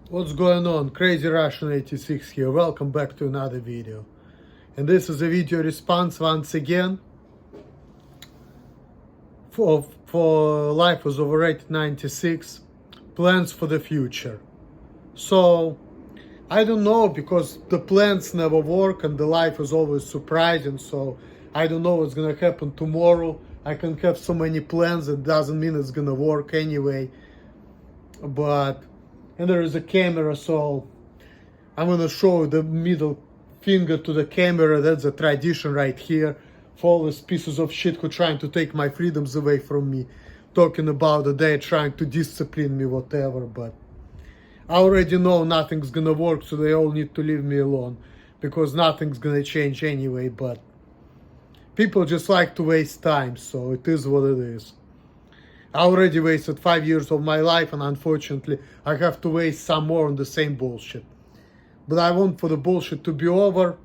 What's going on? Crazy Russian 86 here. Welcome back to another video. And this is a video response once again for Life Is Overrated 96. Plans for the future. So, I don't know, because the plans never work and the life is always surprising. So, I don't know what's gonna happen tomorrow. I can have so many plans, it doesn't mean it's gonna work anyway. And there is a camera, so I'm gonna show the middle finger to the camera. That's a tradition right here for all these pieces of shit who trying to take my freedoms away from me, talking about that they're trying to discipline me, whatever. But I already know nothing's gonna work, so they all need to leave me alone, because nothing's gonna change anyway. But people just like to waste time, so it is what it is. I already wasted 5 years of my life, and unfortunately I have to waste some more on the same bullshit. But I want for the bullshit to be over.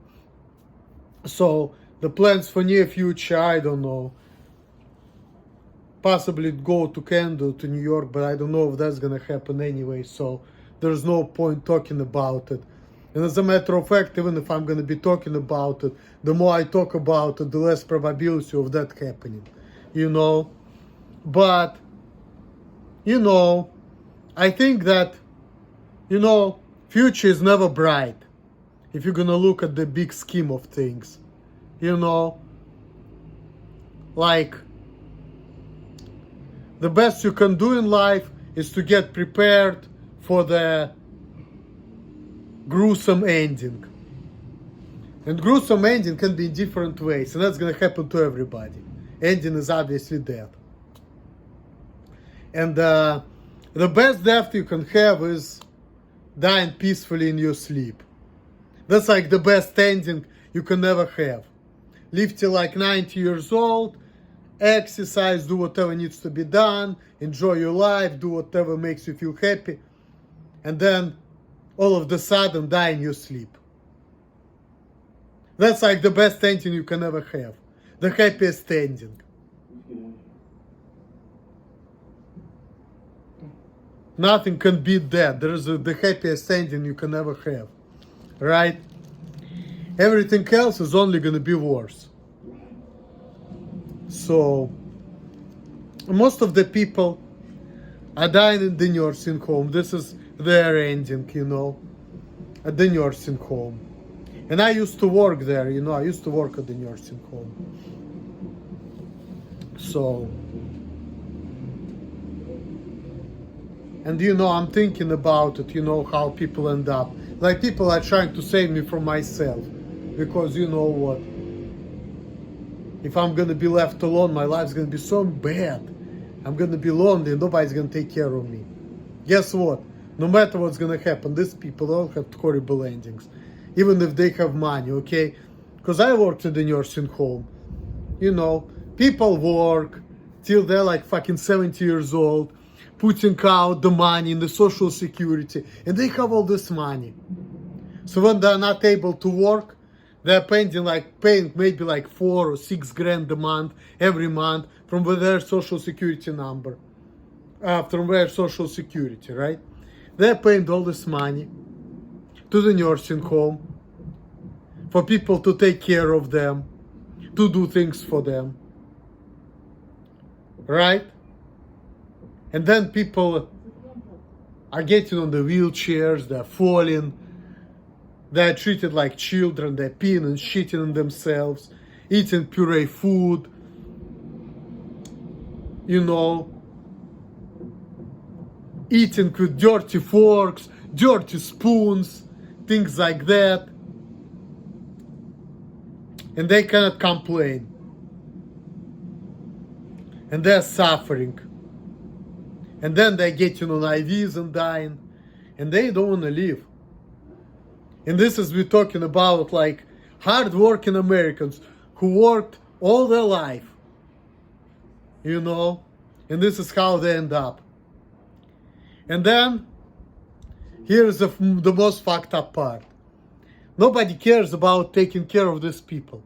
So the plans for near future, I don't know. Possibly go to Canada, to New York, but I don't know if that's gonna happen anyway, so there's no point talking about it. And as a matter of fact, even if I'm gonna be talking about it, the more I talk about it, the less probability of that happening, you know. But, I think that, future is never bright if you're gonna look at the big scheme of things. Like, the best you can do in life is to get prepared for the gruesome ending. And gruesome ending can be in different ways, and that's gonna happen to everybody. Ending is obviously death. And the best death you can have is dying peacefully in your sleep. That's like the best ending you can ever have. Live till like 90 years old, exercise, do whatever needs to be done, enjoy your life, do whatever makes you feel happy, and then all of a sudden die in your sleep. That's like the best ending you can ever have. The happiest ending. Nothing can beat that. There is the happiest ending you can ever have, right? Everything else is only gonna be worse. So, most of the people are dying in the nursing home. This is their ending, at the nursing home. And I used to work there, I used to work at the nursing home. So, and I'm thinking about it, how people end up. Like, people are trying to save me from myself. Because you know what? If I'm gonna be left alone, my life's gonna be so bad. I'm gonna be lonely and nobody's gonna take care of me. Guess what? No matter what's gonna happen, these people all have horrible endings. Even if they have money, okay? Because I worked in the nursing home. People work till they're like fucking 70 years old, putting out the money in the social security, and they have all this money. So when they're not able to work, they're paying maybe like 4 or 6 grand a month, every month, from their social security number, from their social security, right? They're paying all this money to the nursing home for people to take care of them, to do things for them, right? And then people are getting on the wheelchairs, they're falling, they're treated like children, they're peeing and shitting on themselves, eating puree food, eating with dirty forks, dirty spoons, things like that. And they cannot complain. And they're suffering. And then they're getting on IVs and dying. And they don't want to live. And this is, we're talking about like hard-working Americans who worked all their life. And this is how they end up. And then, here's the most fucked up part. Nobody cares about taking care of these people.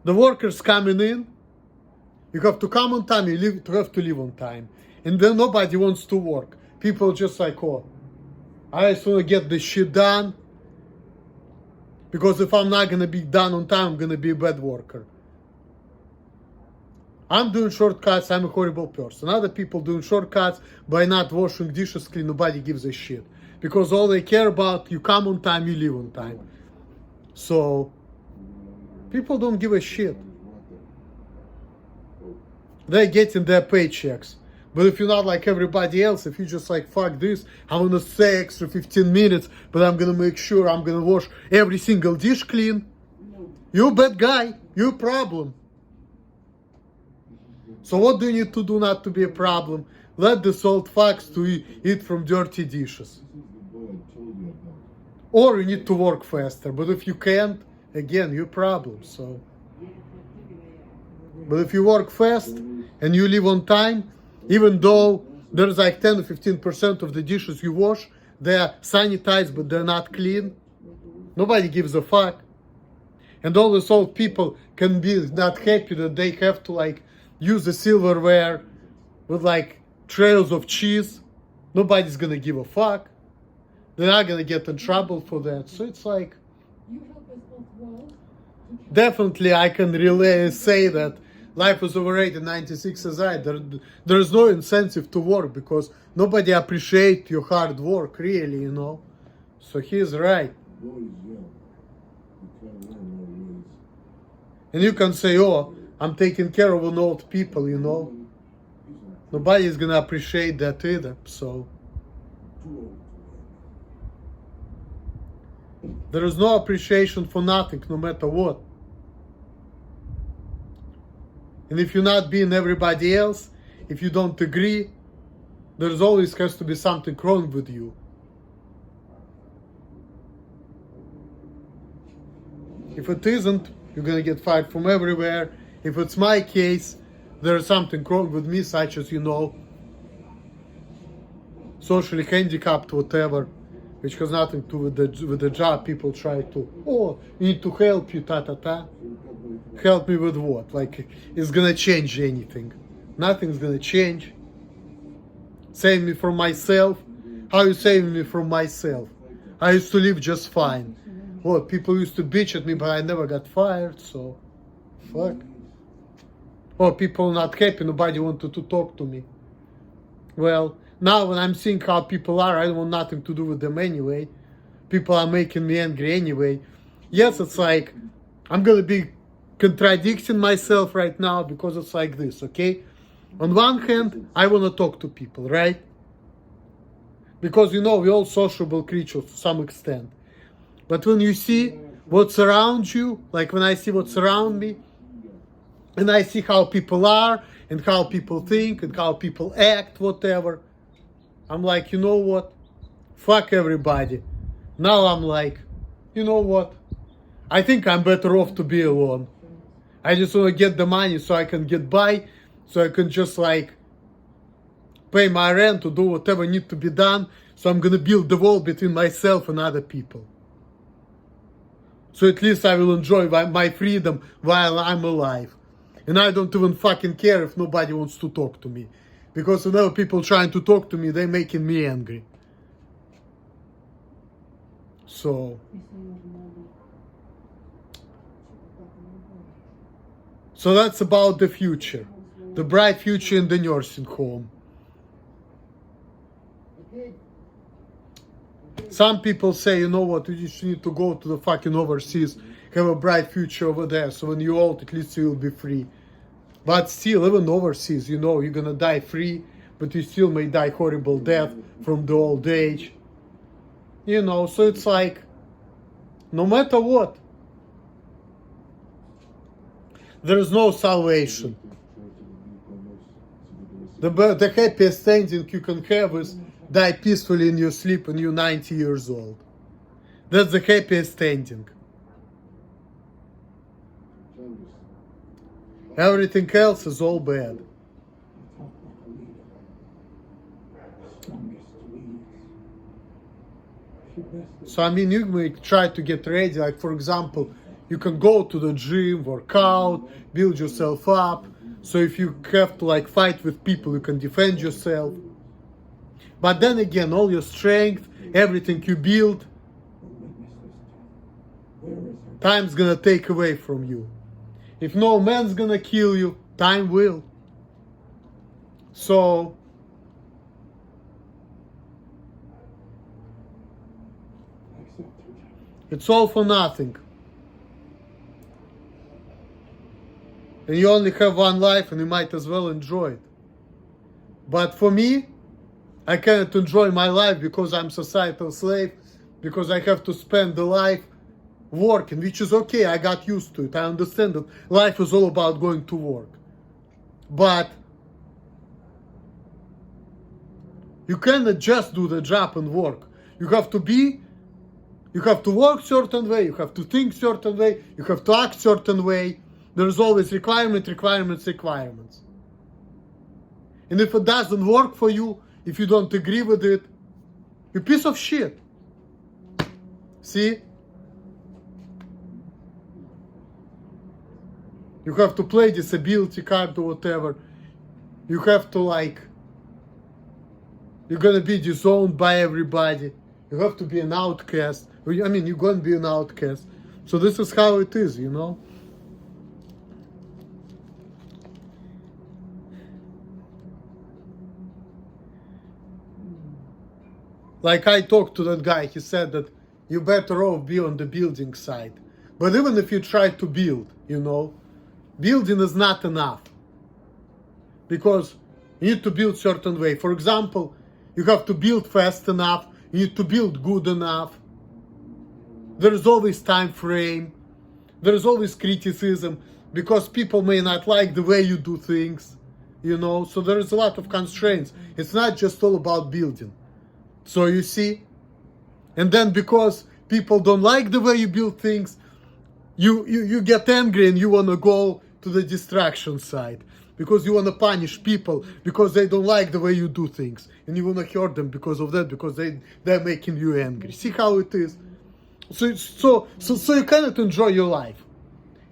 The workers coming in, you have to come on time, you have to leave on time. And then nobody wants to work. People just like, oh, I just want to get this shit done. Because if I'm not going to be done on time, I'm going to be a bad worker. I'm doing shortcuts, I'm a horrible person. Other people doing shortcuts by not washing dishes clean, nobody gives a shit. Because all they care about, you come on time, you leave on time. So, people don't give a shit. They're getting their paychecks. But if you're not like everybody else, if you just like, fuck this, I'm gonna stay extra 15 minutes, but I'm gonna make sure I'm gonna wash every single dish clean, you're a bad guy, you're a problem. So what do you need to do not to be a problem? Let this old fox to eat from dirty dishes. Or you need to work faster. But if you can't, again, you're a problem. So, but if you work fast and you leave on time, even though there's like 10 or 15% of the dishes you wash, they're sanitized but they're not clean, nobody gives a fuck. And all these old people can be not happy that they have to like use the silverware with like trails of cheese. Nobody's gonna give a fuck. They're not gonna get in trouble for that. So it's like, definitely I can really say that Life Is Overrated 96 is right. There's no incentive to work because nobody appreciates your hard work, really, you know. So he's right. And you can say, oh, I'm taking care of an old people, you know. Nobody is gonna appreciate that either, so. There is no appreciation for nothing, no matter what. And if you're not being everybody else, if you don't agree, there's always has to be something wrong with you. If it isn't, you're gonna get fired from everywhere. If it's my case, there's something wrong with me, such as, you know, socially handicapped, whatever, which has nothing to do with the job. People try to, oh, you need to help you, ta-ta-ta. Help me with what? Like, it's gonna change anything? Nothing's gonna change. Save me from myself? How you saving me from myself? I used to live just fine. What, people used to bitch at me, but I never got fired, so fuck. Oh, people not happy, nobody wanted to talk to me. Well, now when I'm seeing how people are, I don't want nothing to do with them anyway. People are making me angry anyway. Yes, it's like, I'm gonna be contradicting myself right now because it's like this, okay? On one hand, I wanna talk to people, right? Because, you know, we're all sociable creatures to some extent. But when you see what's around you, like when I see what's around me, and I see how people are, and how people think, and how people act, whatever, I'm like, you know what? Fuck everybody. Now I'm like, you know what? I think I'm better off to be alone. I just want to get the money so I can get by, so I can just like pay my rent, to do whatever need to be done. So I'm gonna build the wall between myself and other people. So at least I will enjoy my freedom while I'm alive. And I don't even fucking care if nobody wants to talk to me. Because whenever people trying to talk to me, they're making me angry. So that's about the future. The bright future in the nursing home. Some people say, you know what, you just need to go to the fucking overseas, have a bright future over there, so when you're old, at least you will be free. But still, even overseas, you know, you're gonna die free, but you still may die horrible death from the old age. You know, so it's like, no matter what, there is no salvation. The happiest ending you can have is die peacefully in your sleep when you're 90 years old. That's the happiest ending. Everything else is all bad. So I mean, you may try to get ready, like for example, you can go to the gym, work out, build yourself up. So if you have to like fight with people, you can defend yourself. But then again, all your strength, everything you build, time's gonna take away from you. If no man's gonna kill you, time will. So it's all for nothing. And you only have one life and you might as well enjoy it. But for me, I cannot enjoy my life because I'm societal slave, because I have to spend the life working, which is okay, I got used to it. I understand that life is all about going to work. But you cannot just do the job and work. You have to work certain way, you have to think certain way, you have to act certain way. There's always requirements. And if it doesn't work for you, if you don't agree with it, you're a piece of shit. See? You have to play disability card or whatever. You have to you're gonna be disowned by everybody. You have to be an outcast. I mean, you're gonna be an outcast. So this is how it is, you know? Like I talked to that guy, he said that you better off be on the building side. But even if you try to build, you know, building is not enough. Because you need to build certain way. For example, you have to build fast enough, you need to build good enough. There is always time frame. There is always criticism because people may not like the way you do things, you know. So there is a lot of constraints. It's not just all about building. So you see, and then because people don't like the way you build things, you get angry and you want to go to the distraction side because you want to punish people because they don't like the way you do things, and you want to hurt them because of that, because they're making you angry. See how it is? So you cannot enjoy your life.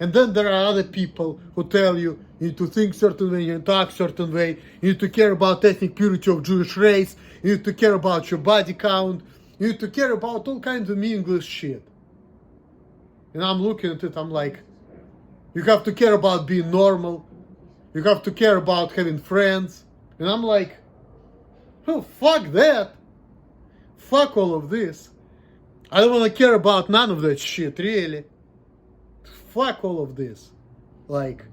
And then there are other people who tell you need to think certain way, you need to act certain way, you need to care about ethnic purity of Jewish race, you need to care about your body count, you need to care about all kinds of meaningless shit. And I'm looking at it, I'm like, you have to care about being normal, you have to care about having friends. And I'm like, oh, fuck that. Fuck all of this. I don't want to care about none of that shit, really. Fuck all of this. Like,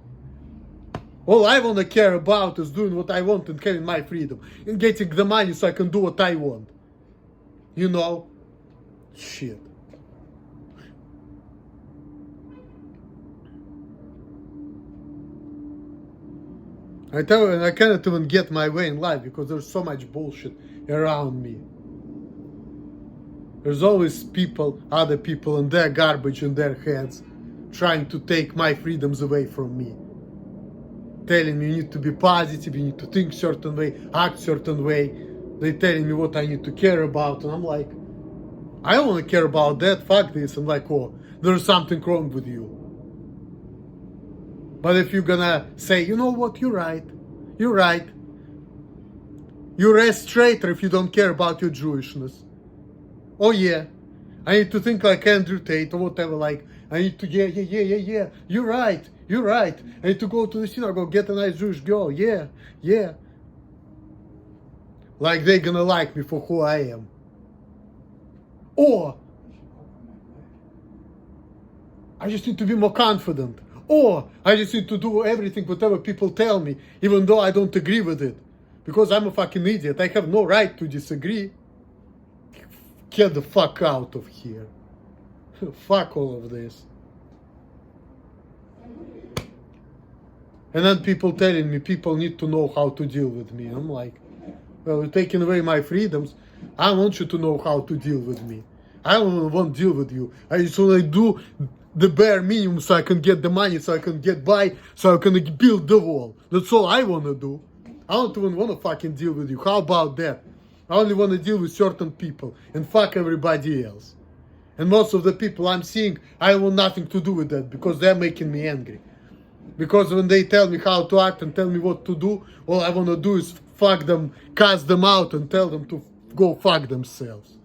all I want to care about is doing what I want and having my freedom. And getting the money so I can do what I want. You know? Shit. I tell you, I cannot even get my way in life because there's so much bullshit around me. There's always people, other people, and their garbage in their heads, trying to take my freedoms away from me. Telling me you need to be positive, you need to think certain way, act certain way. They telling me what I need to care about, and I'm like, I don't want to care about that, fuck this. I'm like, oh, there's something wrong with you. But if you're gonna say, you know what, you're right. You're a straighter if you don't care about your Jewishness. Oh yeah, I need to think like Andrew Tate or whatever, like, I need to, yeah, you're right. I need to go to the synagogue, get a nice Jewish girl, yeah. Like they're gonna like me for who I am. Or, I just need to be more confident. Or, I just need to do everything, whatever people tell me, even though I don't agree with it. Because I'm a fucking idiot, I have no right to disagree. Get the fuck out of here. Fuck all of this. And then people telling me people need to know how to deal with me. I'm like, well, you're taking away my freedoms. I want you to know how to deal with me. I don't want to deal with you. I just want to do the bare minimum so I can get the money, so I can get by, so I can build the wall. That's all I want to do. I don't even want to fucking deal with you. How about that? I only want to deal with certain people and fuck everybody else. And most of the people I'm seeing, I want nothing to do with that because they're making me angry. Because when they tell me how to act and tell me what to do, all I want to do is fuck them, cast them out and tell them to go fuck themselves.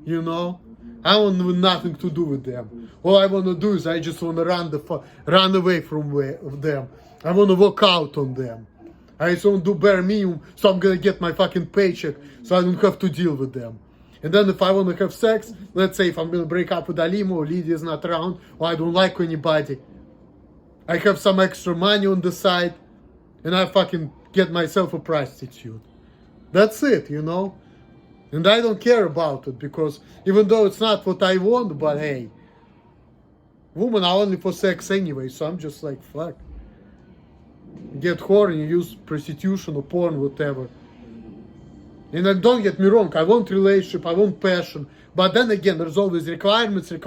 You know? I want nothing to do with them. All I want to do is I just want to run away from them. I want to walk out on them. I just want to do bare minimum, so I'm gonna get my fucking paycheck, so I don't have to deal with them. And then if I want to have sex, let's say if I'm gonna break up with Alima or Lydia's not around, or I don't like anybody, I have some extra money on the side, and I fucking get myself a prostitute. That's it, you know? And I don't care about it, because even though it's not what I want, but hey, women are only for sex anyway, so I'm just like, fuck. Get horny, use prostitution or porn, whatever. And then don't get me wrong, I want relationship, I want passion, but then again, there's always requirements. You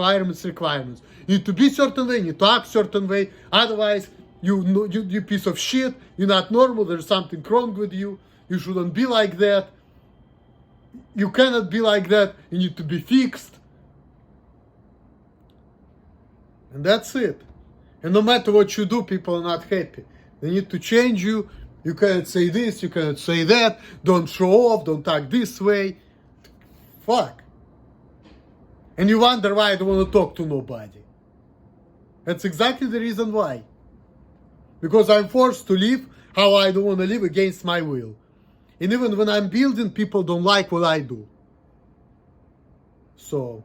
need to be certain way, you need to act certain way, otherwise you piece of shit, you're not normal, there's something wrong with you, you shouldn't be like that, you cannot be like that, you need to be fixed. And that's it. And no matter what you do, people are not happy. They need to change you. You cannot say this, you cannot say that, don't show off, don't act this way. Fuck. And you wonder why I don't want to talk to nobody. That's exactly the reason why. Because I'm forced to live how I don't want to live against my will. And even when I'm building, people don't like what I do. So,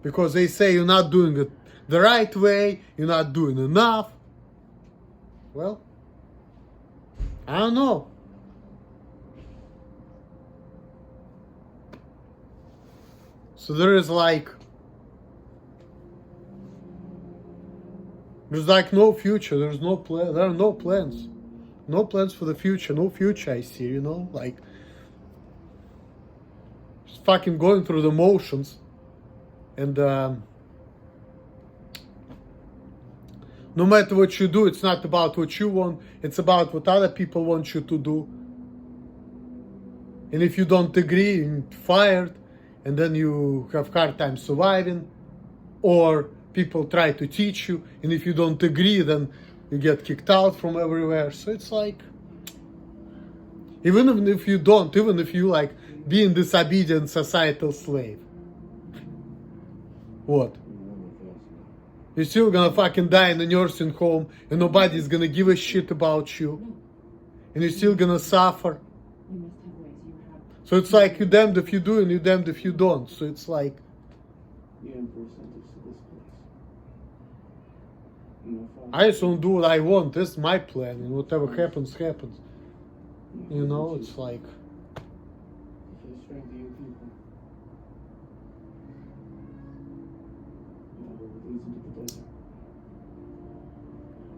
because they say you're not doing it the right way, you're not doing enough. Well, I don't know. So there's like no future, there's no plan, there are no plans. No plans for the future, no future I see, you know, like just fucking going through the motions. And no matter what you do, it's not about what you want, it's about what other people want you to do. And if you don't agree, you're fired, and then you have hard time surviving, or people try to teach you, and if you don't agree, then you get kicked out from everywhere. So it's like, even if you like being disobedient societal slave, what? You're still gonna fucking die in a nursing home, and nobody's gonna give a shit about you, and you're still gonna suffer. So it's like, you're damned if you do and you're damned if you don't. So it's like, I just don't do what I want. This is my plan, and whatever happens, happens. You know, it's like,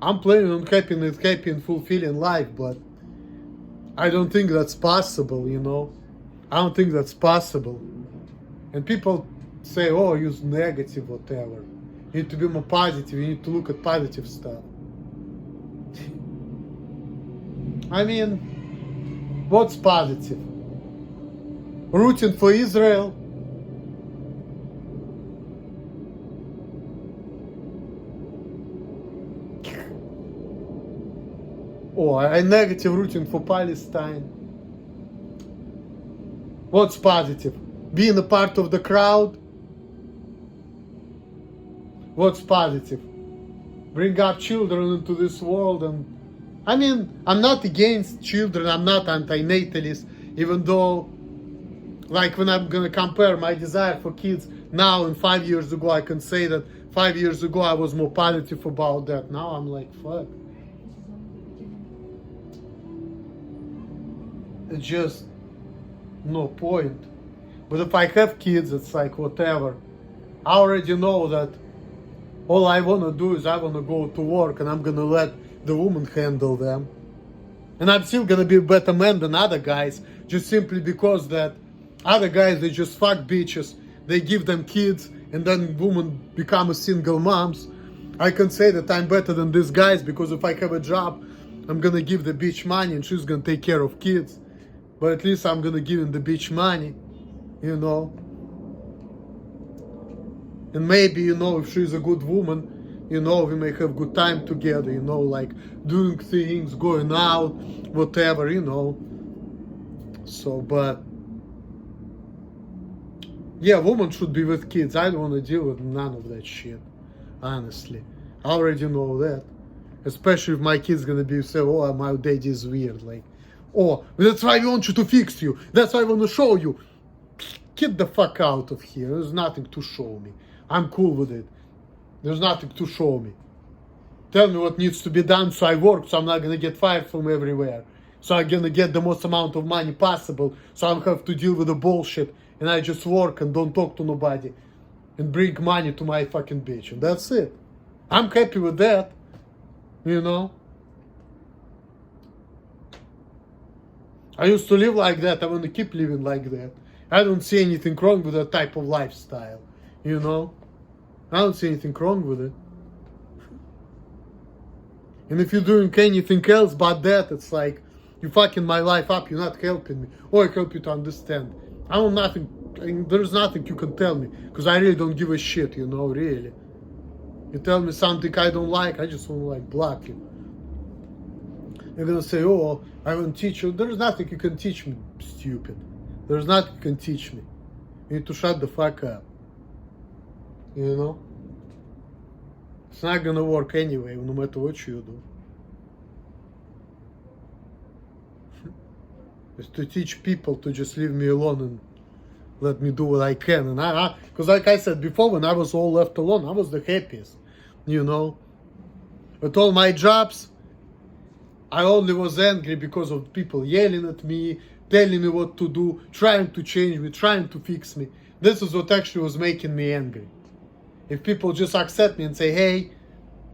I'm planning on having a happy and fulfilling life, but I don't think that's possible, you know. I don't think that's possible. And people say, oh, use negative, whatever. You need to be more positive, you need to look at positive stuff. I mean, what's positive? Rooting for Israel? Or a negative rooting for Palestine? What's positive? Being a part of the crowd? What's positive? Bring up children into this world. And I mean, I'm not against children, I'm not anti-natalist, even though, like, when I'm gonna compare my desire for kids now and 5 years ago, I can say that 5 years ago I was more positive about that. Now I'm like, fuck. It's just no point. But if I have kids, it's like, whatever. I already know that all I want to do is I want to go to work, and I'm going to let the woman handle them. And I'm still going to be a better man than other guys, just simply because that other guys, they just fuck bitches, they give them kids, and then women become a single moms. I can say that I'm better than these guys, because if I have a job, I'm going to give the bitch money and she's going to take care of kids. But at least I'm going to give him the bitch money, you know. And maybe, you know, if she's a good woman, You know, we may have good time together, you know, like doing things, going out, whatever, you know. So, but yeah, woman should be with kids. I don't want to deal with none of that shit, honestly. I already know that. Especially if my kid's gonna be say, oh, my daddy is weird. Like, oh, that's why we want you to fix you. That's why I want to show you. Get the fuck out of here. There's nothing to show me. I'm cool with it. There's nothing to show me. Tell me what needs to be done so I work, so I'm not gonna get fired from everywhere. So I'm gonna get the most amount of money possible, so I don't have to deal with the bullshit, and I just work and don't talk to nobody and bring money to my fucking bitch, and that's it. I'm happy with that, you know. I used to live like that. I want to keep living like that. I don't see anything wrong with that type of lifestyle, you know. I don't see anything wrong with it. And if you're doing anything else but that, it's like, you're fucking my life up, you're not helping me. Or I help you to understand. I don't nothing, there's nothing you can tell me. Because I really don't give a shit, you know, really. You tell me something I don't like, I just want to like block you. You're gonna say, oh, I won't teach you. There's nothing you can teach me, stupid. There's nothing you can teach me. You need to shut the fuck up. You know? It's not gonna work anyway, no matter what you do. Is to teach people to just leave me alone and let me do what I can. And because like I said before, when I was all left alone, I was the happiest, you know. With all my jobs, I only was angry because of people yelling at me, telling me what to do, trying to change me, trying to fix me. This is what actually was making me angry. If people just accept me and say, hey,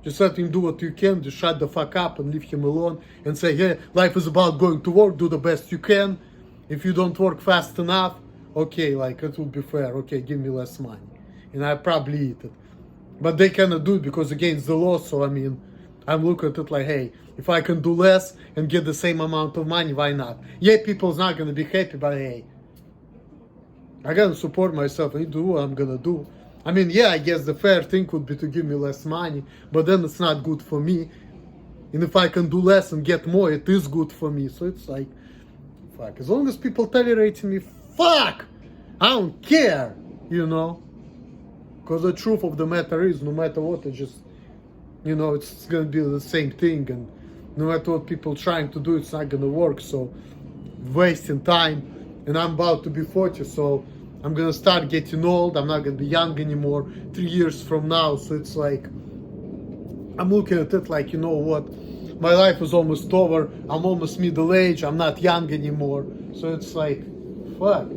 just let him do what you can, just shut the fuck up and leave him alone, and say, hey, life is about going to work, do the best you can. If you don't work fast enough, okay, like, it would be fair, okay, give me less money. And I probably eat it. But they cannot do it because against the law, so I mean, I'm looking at it like, hey, if I can do less and get the same amount of money, why not? Yeah, people's not gonna be happy, but hey, I gotta support myself and do what I'm gonna do. I mean, yeah, I guess the fair thing would be to give me less money, but then it's not good for me. And if I can do less and get more, it is good for me. So it's like, fuck, as long as people tolerate me, fuck, I don't care, you know. Because the truth of the matter is, no matter what, it just, you know, it's gonna be the same thing. And no matter what people trying to do, it's not gonna work. So, wasting time. And I'm about to be 40, so I'm gonna start getting old. I'm not gonna be young anymore 3 years from now. So it's like, I'm looking at it like, you know what, my life is almost over. I'm almost middle age. I'm not young anymore. So it's like, fuck.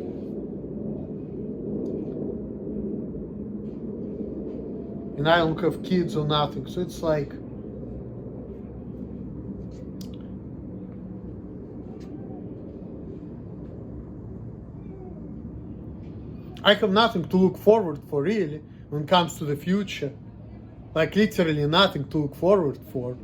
And I don't have kids or nothing. So it's like, I have nothing to look forward for, really, when it comes to the future. Like, literally nothing to look forward for.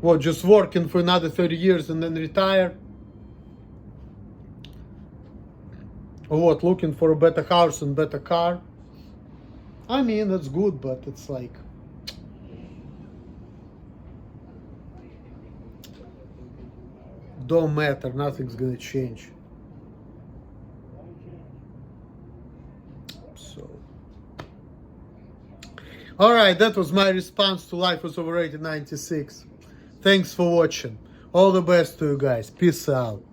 What, just working for another 30 years and then retire? Or what, looking for a better house and better car? I mean, that's good, but it's like, don't matter, nothing's gonna change. So, alright, that was my response to Life Is Overrated 96. Thanks for watching. All the best to you guys. Peace out.